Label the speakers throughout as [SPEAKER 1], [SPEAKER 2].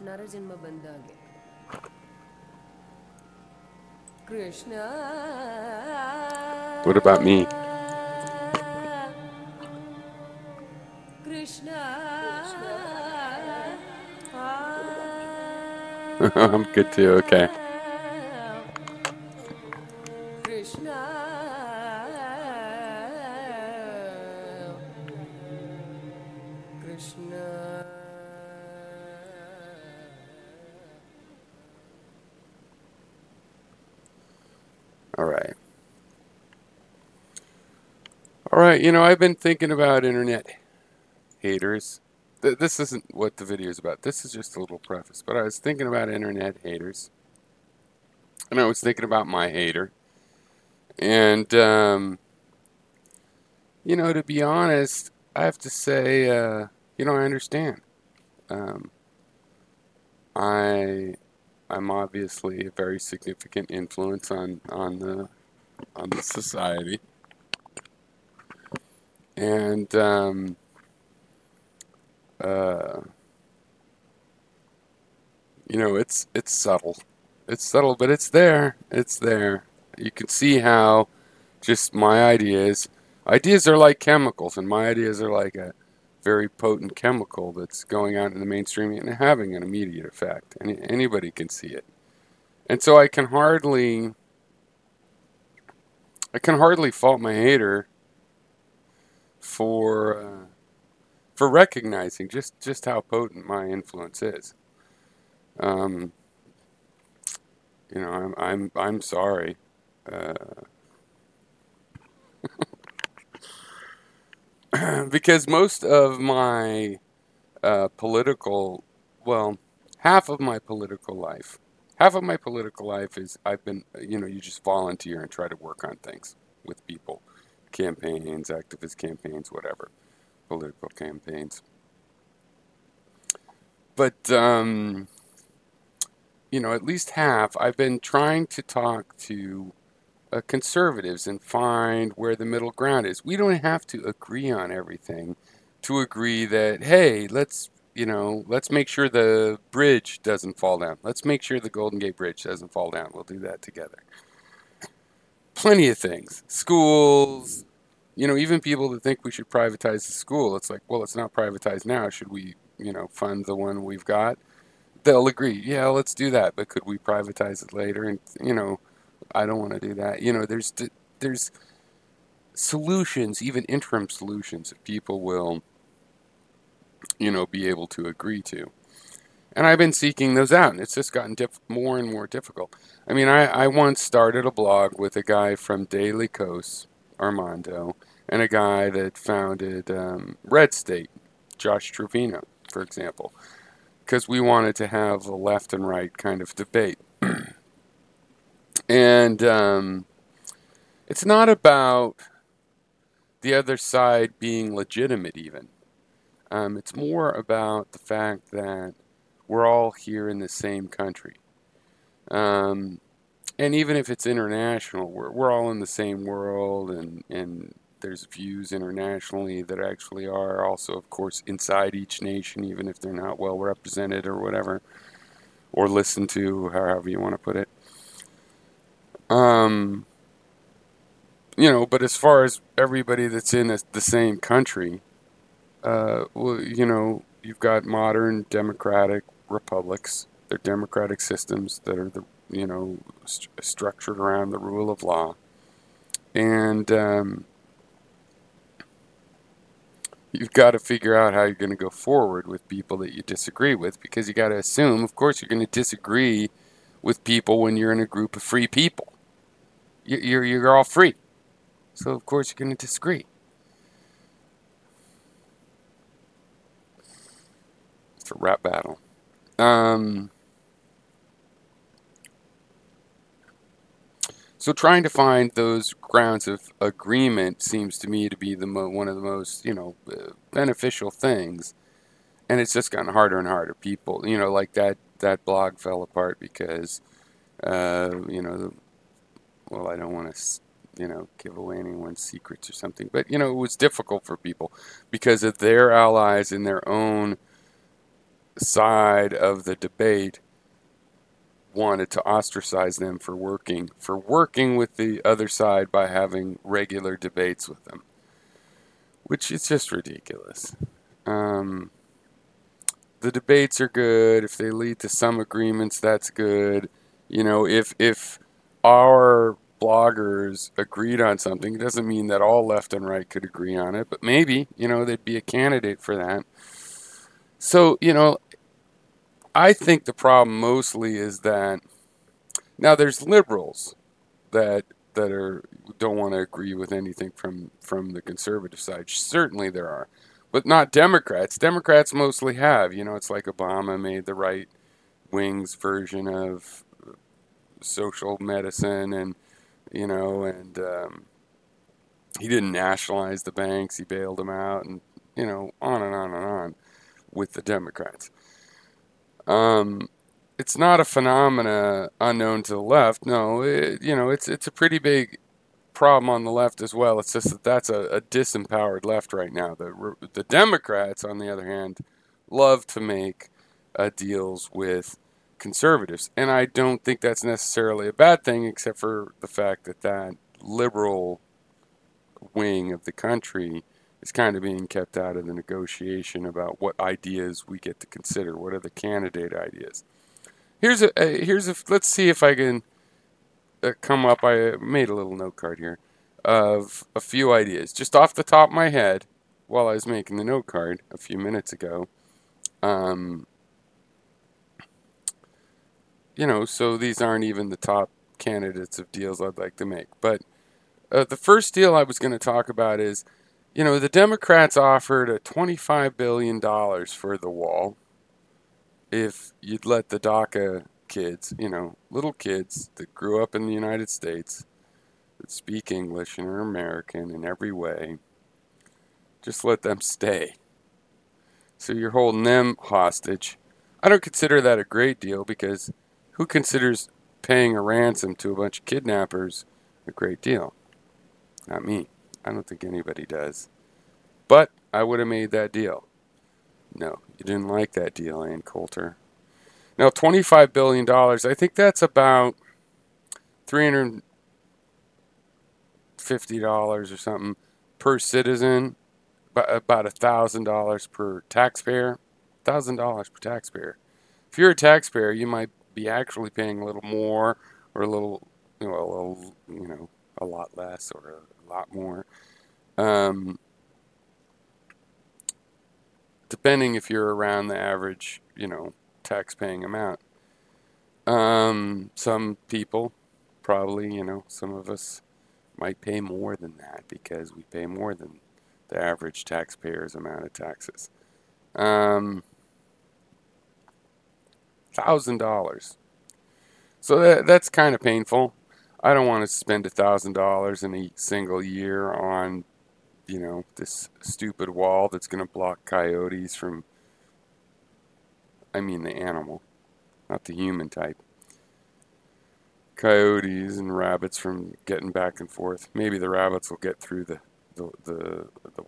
[SPEAKER 1] ನರಜನ್ಮ ಬಂದಾಗೆ Krishna.
[SPEAKER 2] What about me?
[SPEAKER 1] Krishna.
[SPEAKER 2] I'm good too. Okay.
[SPEAKER 1] Krishna. Krishna.
[SPEAKER 2] All right. All right. You know, I've been thinking about internet haters. This isn't what the video is about. This is just a little preface. But I was thinking about internet haters. And I was thinking about my hater. And, you know, to be honest, I have to say, you know, I understand. I'm obviously a very significant influence on the society. And, you know, it's subtle. It's subtle, but it's there. It's there. You can see how just my ideas are like chemicals, and my ideas are like a very potent chemical that's going out in the mainstream and having an immediate effect. And anybody can see it. And so I can hardly fault my hater for recognizing just how potent my influence is. You know, I'm sorry. Because most of my political, well, half of my political life is I've been, you know, you just volunteer and try to work on things with people, campaigns, activist campaigns, whatever, political campaigns. But, you know, at least half, I've been trying to talk to conservatives and find where the middle ground is. We don't have to agree on everything to agree that, hey, let's make sure the bridge doesn't fall down. Let's make sure the Golden Gate Bridge doesn't fall down. We'll do that together. Plenty of things. Schools, you know, even people that think we should privatize the school. It's like, well, it's not privatized now. Should we, you know, fund the one we've got? They'll agree. Yeah, let's do that. But could we privatize it later? And, you know, I don't want to do that. You know, there's solutions, even interim solutions that people will, you know, be able to agree to. And I've been seeking those out, and it's just gotten more and more difficult. I mean, I once started a blog with a guy from Daily Kos, Armando, and a guy that founded Red State, Josh Trevino, for example, because we wanted to have a left and right kind of debate. And it's not about the other side being legitimate, even. It's more about the fact that we're all here in the same country. And even if it's international, we're all in the same world, and there's views internationally that actually are also, of course, inside each nation, even if they're not well represented or whatever, or listened to, however you want to put it. You know, but as far as everybody that's in the same country, well, you know, you've got modern democratic republics. They're democratic systems that are, you know, structured around the rule of law. And you've got to figure out how you're going to go forward with people that you disagree with, because you got to assume, of course, you're going to disagree with people when you're in a group of free people. You're all free. So, of course, you're going to disagree. It's a rap battle. So trying to find those grounds of agreement seems to me to be one of the most, you know, beneficial things. And it's just gotten harder and harder. People, you know, like that blog fell apart because, you know, well, I don't want to, give away anyone's secrets or something, but, it was difficult for people because of their allies in their own side of the debate wanted to ostracize them for working with the other side by having regular debates with them, which is just ridiculous. Um, the debates are good. If they lead to some agreements, that's good. If our bloggers agreed on something, it doesn't mean that all left and right could agree on it, but maybe, they'd be a candidate for that. So, I think the problem mostly is that now there's liberals that are don't want to agree with anything from the conservative side. Certainly there are, but not Democrats. Democrats mostly have. It's like Obama made the right wing's version of social medicine, and he didn't nationalize the banks. He bailed them out, and on and on and on with the Democrats. It's not a phenomena unknown to the left. No, it's a pretty big problem on the left as well. It's just that that's a disempowered left right now. The Democrats, on the other hand, love to make deals with conservatives, and I don't think that's necessarily a bad thing, except for the fact that that liberal wing of the country is kind of being kept out of the negotiation about what ideas we get to consider. What are the candidate ideas? Let's see if I can come up. I made a little note card here of a few ideas just off the top of my head while I was making the note card a few minutes ago. So these aren't even the top candidates of deals I'd like to make. But the first deal I was going to talk about is, the Democrats offered a $25 billion for the wall if you'd let the DACA kids, little kids that grew up in the United States, that speak English and are American in every way, just let them stay. So you're holding them hostage. I don't consider that a great deal, because who considers paying a ransom to a bunch of kidnappers a great deal? Not me. I don't think anybody does. But I would have made that deal. No, you didn't like that deal, Ann Coulter. Now, $25 billion, I think that's about $350 or something per citizen, about $1,000 per taxpayer. $1,000 per taxpayer. If you're a taxpayer, you might be actually paying a little more, or a little, a lot less, or a lot more. Depending if you're around the average, tax-paying amount. Some people, probably, some of us might pay more than that, because we pay more than the average taxpayer's amount of taxes. $1,000. So that's kind of painful. I don't want to spend $1,000 in a single year on, this stupid wall that's going to block coyotes from, I mean the animal, not the human type. Coyotes and rabbits from getting back and forth. Maybe the rabbits will get through the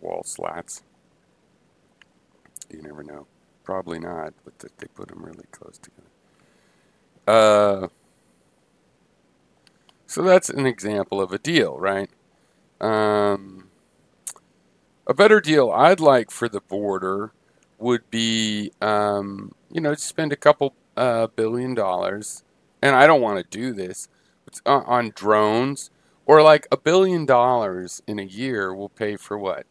[SPEAKER 2] wall slats. You never know. Probably not, but they put them really close together. So that's an example of a deal, right? A better deal I'd like for the border would be, spend a couple $1 billion, and I don't want to do this, on drones, or like $1 billion in a year will pay for what?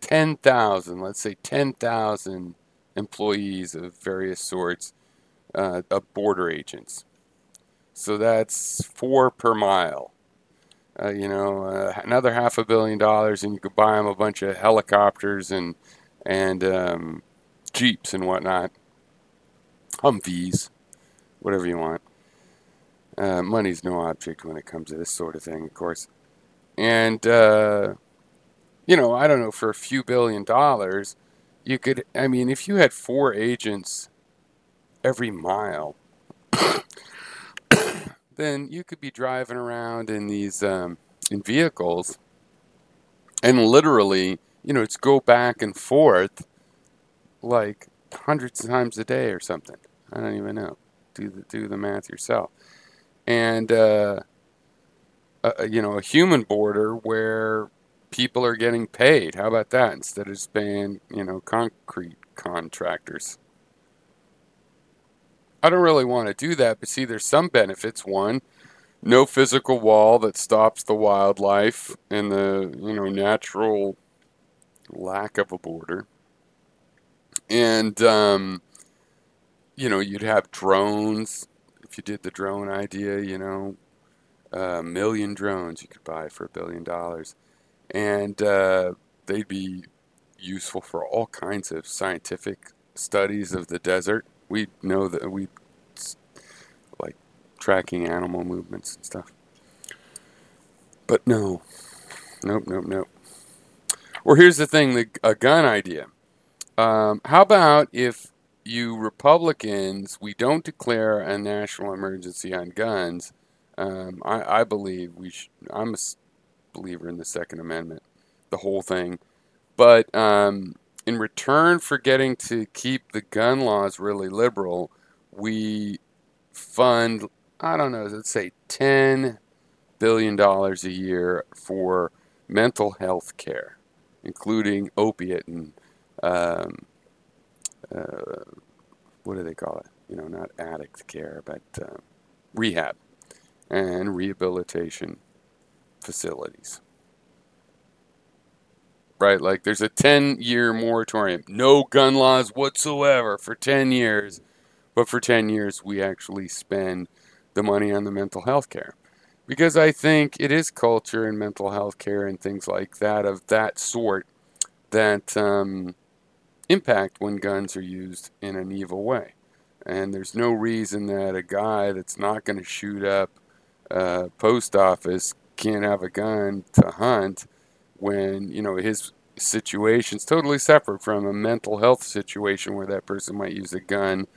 [SPEAKER 2] 10,000, let's say 10,000 employees of various sorts, of border agents. So that's 4 per mile. Another $500 million, and you could buy them a bunch of helicopters and Jeeps and whatnot, Humvees, whatever you want. Money's no object when it comes to this sort of thing, of course. And I don't know, for a few $1 billion, you could. I mean, if you had 4 agents every mile, then you could be driving around in these in vehicles and literally, it's go back and forth like hundreds of times a day or something. I don't even know. Do the math yourself. And a human border where people are getting paid. How about that? Instead of just paying, concrete contractors. I don't really want to do that, but see, there's some benefits. One, no physical wall that stops the wildlife and the, natural lack of a border. And, you'd have drones. If you did the drone idea, a million drones you could buy for $1 billion. And they'd be useful for all kinds of scientific studies of the desert. We know that we like tracking animal movements and stuff. But no, nope, nope, nope. Or here's the thing, a gun idea. How about if you Republicans, we don't declare a national emergency on guns? I believe I'm a believer in the Second Amendment, the whole thing. But in return for getting to keep the gun laws really liberal, we fund, I don't know, let's say $10 billion a year for mental health care, including opiate and um, what do they call it? Not addict care, but rehab and rehabilitation facilities. Right? Like there's a 10-year moratorium, no gun laws whatsoever for 10 years, but for 10 years we actually spend the money on the mental health care. Because I think it is culture and mental health care and things like that of that sort that impact when guns are used in an evil way. And there's no reason that a guy that's not going to shoot up a post office can't have a gun to hunt when, his situation's totally separate from a mental health situation where that person might use a gun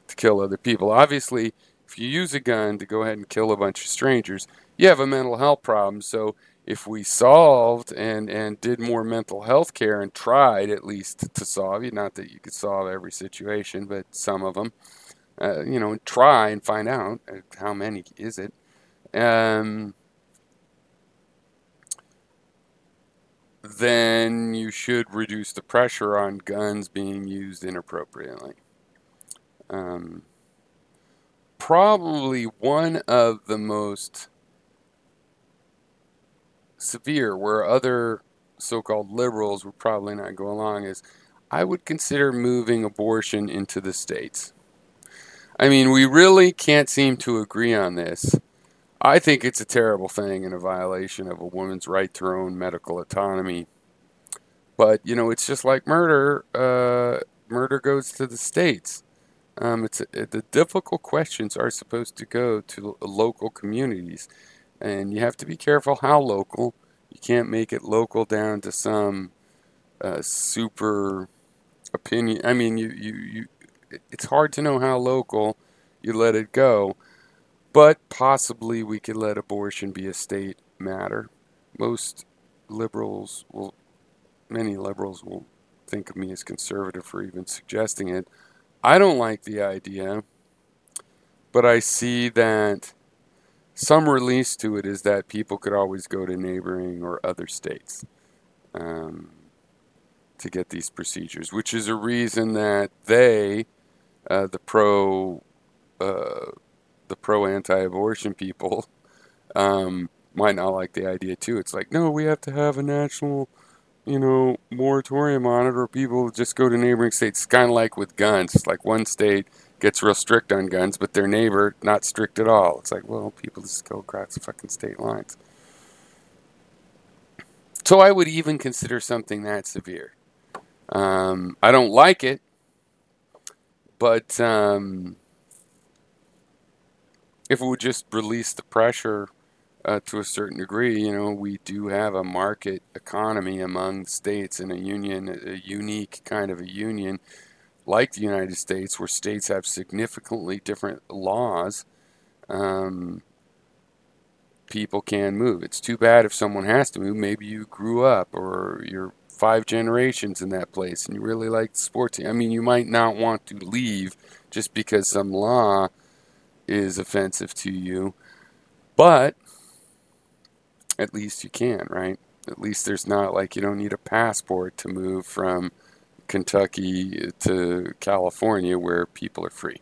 [SPEAKER 2] to kill other people. Obviously, if you use a gun to go ahead and kill a bunch of strangers, you have a mental health problem. So if we solved and did more mental health care and tried at least to solve it, not that you could solve every situation, but some of them, and try and find out how many is it. Then you should reduce the pressure on guns being used inappropriately. Probably one of the most severe, where other so-called liberals would probably not go along, is I would consider moving abortion into the states. I mean, we really can't seem to agree on this. I think it's a terrible thing and a violation of a woman's right to her own medical autonomy. But, it's just like murder. Murder goes to the states. The difficult questions are supposed to go to local communities. And you have to be careful how local. You can't make it local down to some super opinion. I mean, it's hard to know how local you let it go. But possibly we could let abortion be a state matter. Most liberals will, many liberals will think of me as conservative for even suggesting it. I don't like the idea, but I see that some release to it is that people could always go to neighboring or other states to get these procedures, which is a reason that they, the pro anti-abortion people, might not like the idea too. It's like, no, we have to have a national, moratorium on it, or people just go to neighboring states. It's kind of like with guns. It's like one state gets real strict on guns, but their neighbor not strict at all. It's like, well, people just go across the fucking state lines. So I would even consider something that severe. I don't like it, but if it would just release the pressure to a certain degree, we do have a market economy among states in a union, a unique kind of a union like the United States, where states have significantly different laws. people can move. It's too bad if someone has to move. Maybe you grew up or you're 5 generations in that place and you really like the sports team. I mean, you might not want to leave just because some law is offensive to you, but at least you can, right? At least there's not like you don't need a passport to move from Kentucky to California where people are free.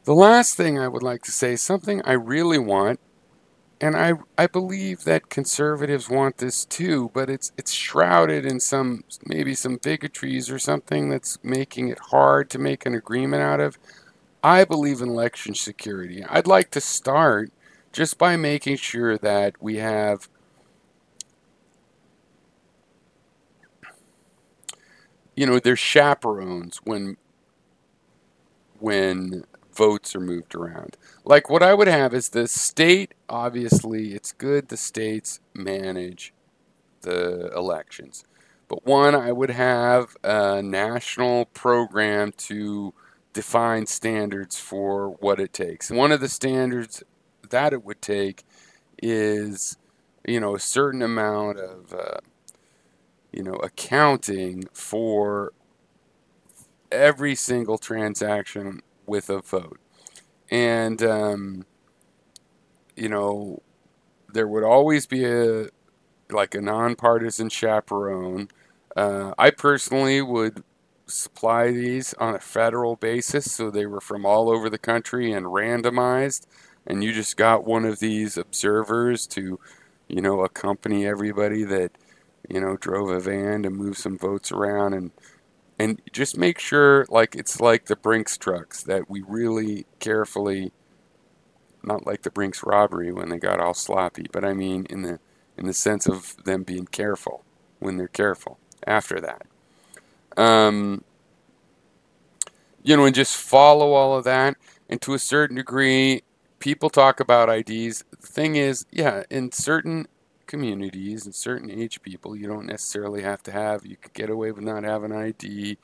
[SPEAKER 2] The last thing I would like to say is something I really want, and I believe that conservatives want this too, but it's shrouded in some maybe some bigotries or something that's making it hard to make an agreement out of. I believe in election security. I'd like to start just by making sure that we have, there's chaperones when votes are moved around. Like what I would have is the state, obviously, it's good the states manage the elections. But one, I would have a national program to define standards for what it takes. And one of the standards that it would take is, a certain amount of, accounting for every single transaction with a vote. And, you know, there would always be a nonpartisan chaperone. I personally would supply these on a federal basis, so they were from all over the country and randomized, and you just got one of these observers to, accompany everybody that, drove a van to move some votes around and just make sure like it's like the Brinks trucks that we really carefully, not like the Brinks robbery when they got all sloppy, but I mean in the sense of them being careful when they're careful after that. Um, and just follow all of that. And to a certain degree, people talk about IDs. The thing is, yeah, in certain communities and certain age people, you don't necessarily have to have, you could get away with not having an ID,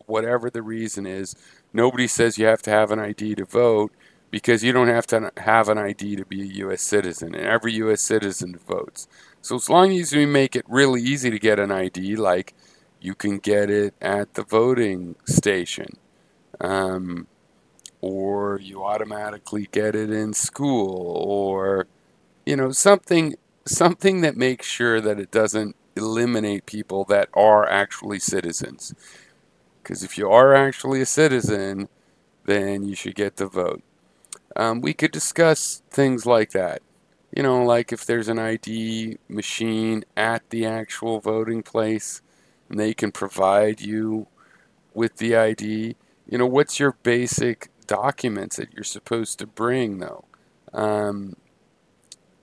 [SPEAKER 2] whatever the reason is. Nobody says you have to have an ID to vote because you don't have to have an ID to be a U.S. citizen, and every U.S. citizen votes. So as long as we make it really easy to get an ID, like you can get it at the voting station, um, or you automatically get it in school, or something that makes sure that it doesn't eliminate people that are actually citizens. Because if you are actually a citizen, then you should get to vote. We could discuss things like that. Like if there's an ID machine at the actual voting place and they can provide you with the ID, what's your basic documents that you're supposed to bring, though? Um,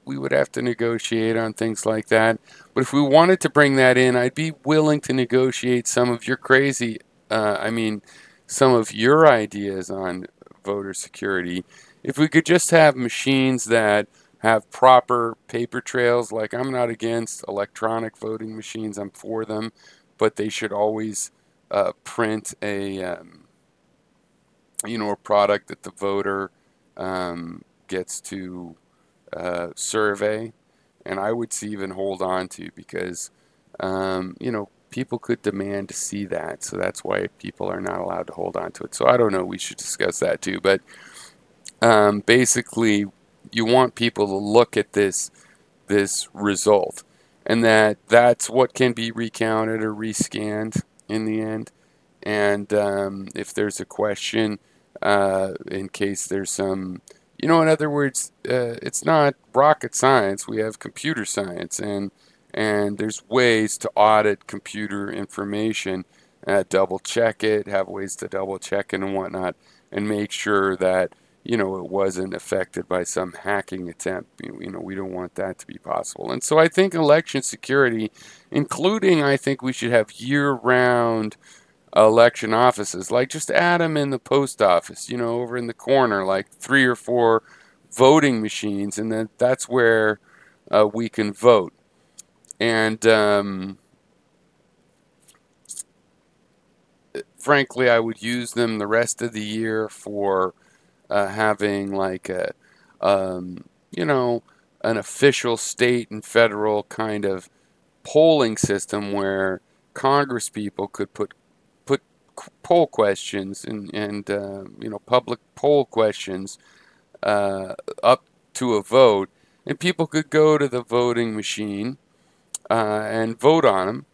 [SPEAKER 2] we would have to negotiate on things like that. But if we wanted to bring that in, I'd be willing to negotiate some of your crazy, I mean, some of your ideas on voter security. If we could just have machines that have proper paper trails, like I'm not against electronic voting machines, I'm for them, but they should always print a product that the voter gets to survey, and I would even hold on to because, people could demand to see that. So that's why people are not allowed to hold on to it. So I don't know. We should discuss that too. But basically, you want people to look at this result, and that's what can be recounted or rescanned in the end. And if there's a question, in case there's some, in other words, it's not rocket science. We have computer science, and there's ways to audit computer information, double check it, have ways to double check it and whatnot, and make sure that it wasn't affected by some hacking attempt. We don't want that to be possible. And so I think election security, including I think we should have year-round election offices, like just add them in the post office, over in the corner, like 3 or 4 voting machines, and then that's where we can vote. And frankly, I would use them the rest of the year for having like you know, an official state and federal kind of polling system where Congress people could put poll questions and public poll questions up to a vote, and people could go to the voting machine and vote on them,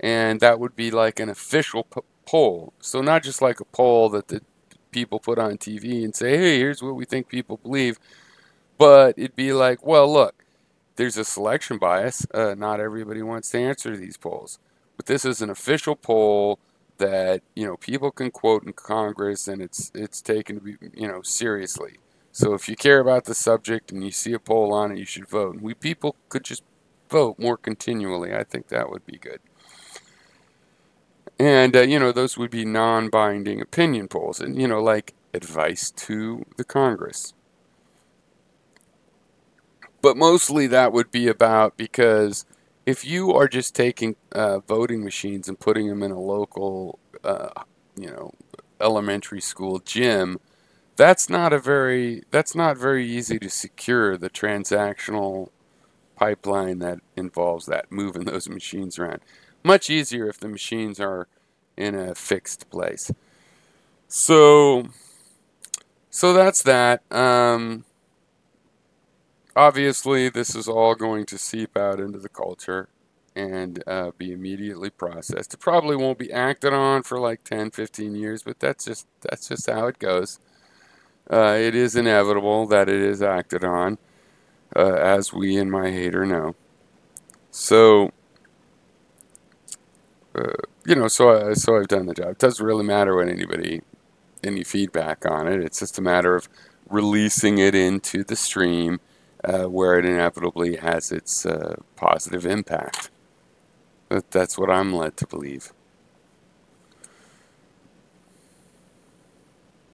[SPEAKER 2] and that would be like an official poll. So not just like a poll that the people put on TV and say, hey, here's what we think people believe, but it'd be like, well, look, there's a selection bias. Not everybody wants to answer these polls, but this is an official poll that people can quote in Congress, and it's taken to be seriously. So if you care about the subject and you see a poll on it, you should vote. And we people could just vote more continually. I think that would be good. And those would be non-binding opinion polls, and like advice to the Congress. But mostly that would be about, because if you are just taking voting machines and putting them in a local, elementary school gym, that's not very easy to secure the transactional pipeline that involves that, moving those machines around. Much easier if the machines are in a fixed place. So that's that. Obviously, this is all going to seep out into the culture and be immediately processed. It probably won't be acted on for like 10, 15 years, but that's just how it goes. It is inevitable that it is acted on, as we in My Hater know. So, so I've done the job. It doesn't really matter what any feedback on it. It's just a matter of releasing it into the stream, where it inevitably has its positive impact. That's what I'm led to believe.